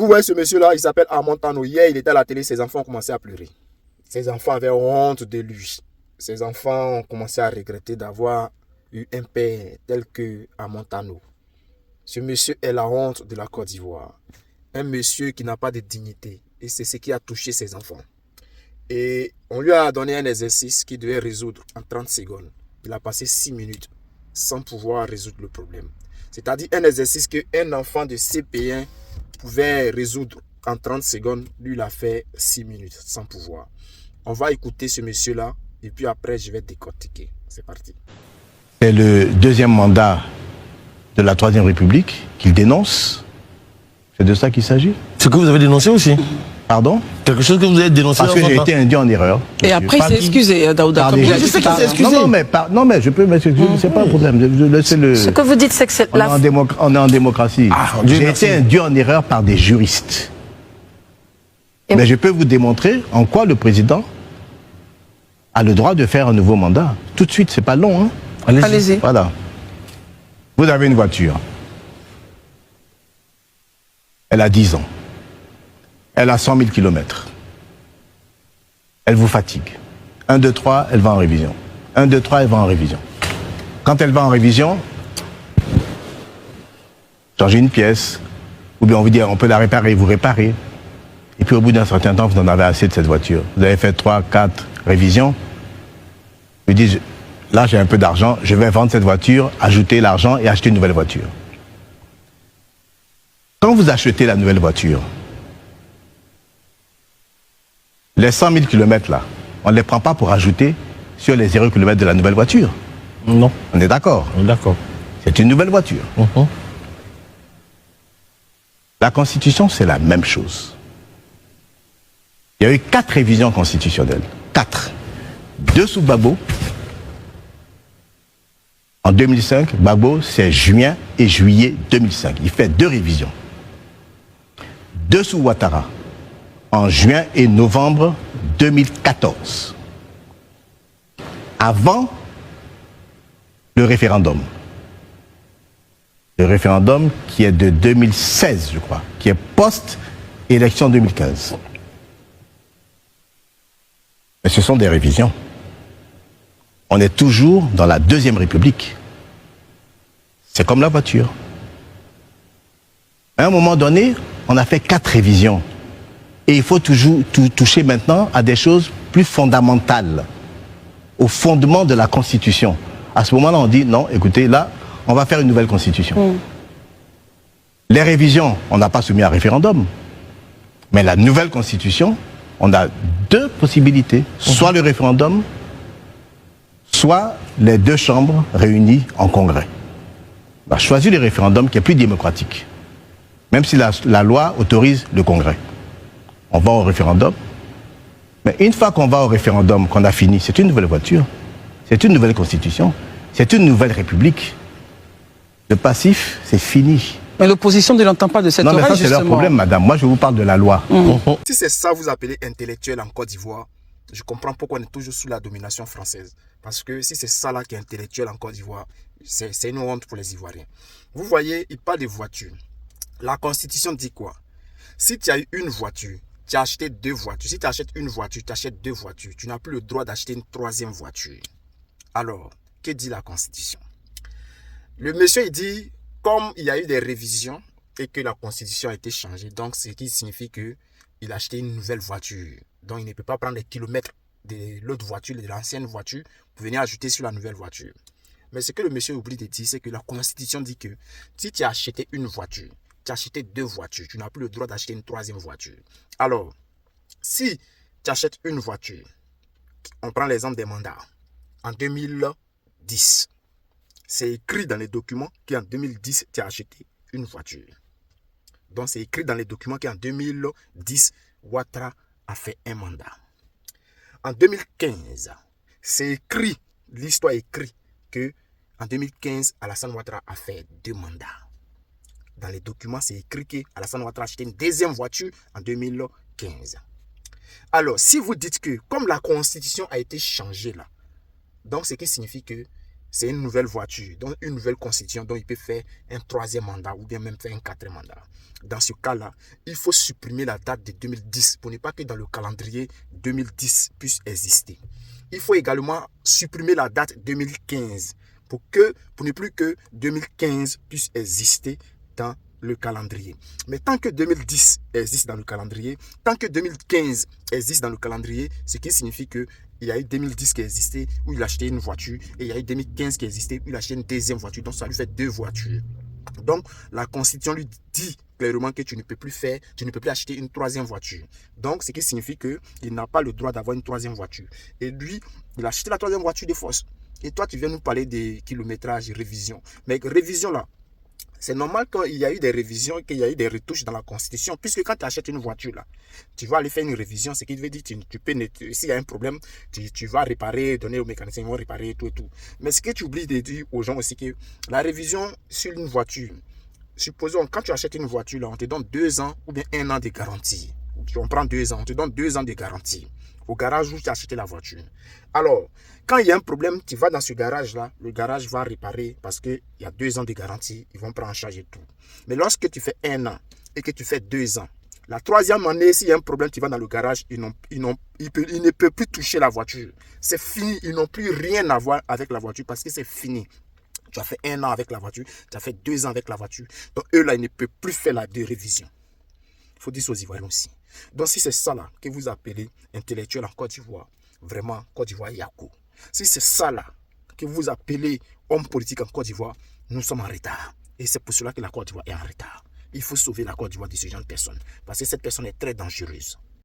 Vous voyez ce monsieur-là, il s'appelle Armand Tano. Hier, il était à la télé, ses enfants ont commencé à pleurer. Ses enfants avaient honte de lui. Ses enfants ont commencé à regretter d'avoir eu un père tel que Armand Tano. Ce monsieur est la honte de la Côte d'Ivoire. Un monsieur qui n'a pas de dignité. Et c'est ce qui a touché ses enfants. Et on lui a donné un exercice qu'il devait résoudre en 30 secondes. Il a passé 6 minutes sans pouvoir résoudre le problème. C'est-à-dire un exercice qu'un enfant de CP1 pouvait résoudre en 30 secondes. Lui, il a fait 6 minutes sans pouvoir. On va écouter ce monsieur-là et puis après, je vais décortiquer. C'est parti. C'est le deuxième mandat de la Troisième République qu'il dénonce. C'est de ça qu'il s'agit. Ce que vous avez dénoncé aussi. Pardon? Quelque chose que vous avez dénoncé. Parce que j'ai été induit en erreur. Et après, il s'est excusé, Daouda. Je sais qu'il s'est excusé. Non, mais je peux m'excuser, c'est pas un problème. Ce que vous dites, c'est que c'est la... On est en démocratie. J'ai été induit en erreur par des juristes. Mais je peux vous démontrer en quoi le président a le droit de faire un nouveau mandat. Tout de suite, c'est pas long. Hein? Allez-y. Voilà. Vous avez une voiture. Elle a 10 ans. Elle a 100 000 kilomètres. Elle vous fatigue. 1, 2, 3, elle va en révision. 1, 2, 3, elle va en révision. Quand elle va en révision, changez une pièce, ou bien on vous dit on peut la réparer, vous réparez. Et puis au bout d'un certain temps, vous en avez assez de cette voiture. Vous avez fait 3, 4 révisions. Vous dites, là j'ai un peu d'argent, je vais vendre cette voiture, ajouter l'argent et acheter une nouvelle voiture. Quand vous achetez la nouvelle voiture, les 100 000 km là, on ne les prend pas pour ajouter sur les 0 km de la nouvelle voiture. Non. On est d'accord? On est d'accord. C'est une nouvelle voiture. La Constitution, c'est la même chose. Il y a eu 4 révisions constitutionnelles. 4. 2 sous Gbagbo. En 2005, Gbagbo, c'est juin et juillet 2005. Il fait 2 révisions. 2 sous Ouattara. En juin et novembre 2014. Avant le référendum. Le référendum qui est de 2016, je crois, qui est post-élection 2015. Mais ce sont des révisions. On est toujours dans la Deuxième République. C'est comme la voiture. À un moment donné, on a fait 4 révisions. Et il faut toujours toucher maintenant à des choses plus fondamentales, au fondement de la Constitution. À ce moment-là, on dit, non, écoutez, là, on va faire une nouvelle Constitution. Les révisions, on n'a pas soumis à référendum. Mais la nouvelle Constitution, on a 2 possibilités. Soit le référendum, soit les 2 chambres réunies en congrès. On va choisir le référendum qui est plus démocratique. Même si la loi autorise le congrès. On va au référendum. Mais une fois qu'on va au référendum, qu'on a fini, c'est une nouvelle voiture. C'est une nouvelle constitution. C'est une nouvelle république. Le passif, c'est fini. Mais l'opposition ne l'entend pas de cette oreille, justement. Non, mais ça, c'est leur problème, madame. Moi, je vous parle de la loi. Si c'est ça vous appelez intellectuel en Côte d'Ivoire, je comprends pourquoi on est toujours sous la domination française. Parce que si c'est ça là qui est intellectuel en Côte d'Ivoire, c'est une honte pour les Ivoiriens. Vous voyez, il parle de voitures. La Constitution dit quoi? Si tu as eu une voiture, tu as acheté 2 voitures. Si tu achètes une voiture, tu achètes 2 voitures. Tu n'as plus le droit d'acheter une 3e voiture. Alors, que dit la Constitution? Le monsieur, il dit, comme il y a eu des révisions et que la Constitution a été changée, donc ce qui signifie qu'il a acheté une nouvelle voiture. Donc, il ne peut pas prendre les kilomètres de l'autre voiture, de l'ancienne voiture, pour venir ajouter sur la nouvelle voiture. Mais ce que le monsieur oublie de dire, c'est que la Constitution dit que si tu as acheté une voiture, tu as acheté 2 voitures, tu n'as plus le droit d'acheter une 3e voiture. Alors, si tu achètes une voiture, on prend l'exemple des mandats, en 2010, c'est écrit dans les documents qu'en 2010, tu as acheté une voiture. Donc, c'est écrit dans les documents qu'en 2010, Ouattara a fait un mandat. En 2015, c'est écrit, l'histoire écrit que en 2015, Alassane Ouattara a fait 2 mandats. Dans les documents, c'est écrit qu'Alassane Ouattara a acheté une 2e voiture en 2015. Alors, si vous dites que, comme la Constitution a été changée là, donc ce qui signifie que c'est une nouvelle voiture, donc une nouvelle constitution, dont il peut faire un 3e mandat ou bien même faire un 4e mandat. Dans ce cas-là, il faut supprimer la date de 2010 pour ne pas que dans le calendrier 2010 puisse exister. Il faut également supprimer la date 2015 pour ne plus que 2015 puisse exister dans le calendrier. Mais tant que 2010 existe dans le calendrier, tant que 2015 existe dans le calendrier, ce qui signifie que il y a eu 2010 qui existait où il a acheté une voiture et il y a eu 2015 qui existait où il a acheté une 2e voiture. Donc ça lui fait 2 voitures. Donc la Constitution lui dit clairement que tu ne peux plus acheter une 3e voiture. Donc ce qui signifie qu'il n'a pas le droit d'avoir une 3e voiture. Et lui, il a acheté la 3e voiture de force. Et toi, tu viens nous parler des kilométrages, révision. Mais révision là, c'est normal qu'il y a eu des révisions, qu'il y a eu des retouches dans la Constitution, puisque quand tu achètes une voiture, là, tu vas aller faire une révision, ce qui veut dire que s'il y a un problème, tu vas réparer, donner aux mécaniciens, ils vont réparer tout et tout. Mais ce que tu oublies de dire aux gens aussi, que la révision sur une voiture, supposons, quand tu achètes une voiture, là, on te donne 2 ans ou bien 1 an de garantie. On prend 2 ans, on te donne 2 ans de garantie au garage où tu as acheté la voiture. Alors, quand il y a un problème, tu vas dans ce garage-là, le garage va réparer parce qu'il y a 2 ans de garantie, ils vont prendre en charge et tout. Mais lorsque tu fais 1 an et que tu fais 2 ans, la 3e année, s'il y a un problème, tu vas dans le garage, ils ne peuvent plus toucher la voiture. C'est fini, ils n'ont plus rien à voir avec la voiture parce que c'est fini. Tu as fait 1 an avec la voiture, tu as fait 2 ans avec la voiture. Donc eux, là, ils ne peuvent plus faire la révision. Il faut dire ça aux Ivoiriens aussi. Donc si c'est ça là que vous appelez intellectuel en Côte d'Ivoire, vraiment Côte d'Ivoire Yako. Si c'est ça là que vous appelez homme politique en Côte d'Ivoire, nous sommes en retard. Et c'est pour cela que la Côte d'Ivoire est en retard. Il faut sauver la Côte d'Ivoire de ce genre de personnes. Parce que cette personne est très dangereuse.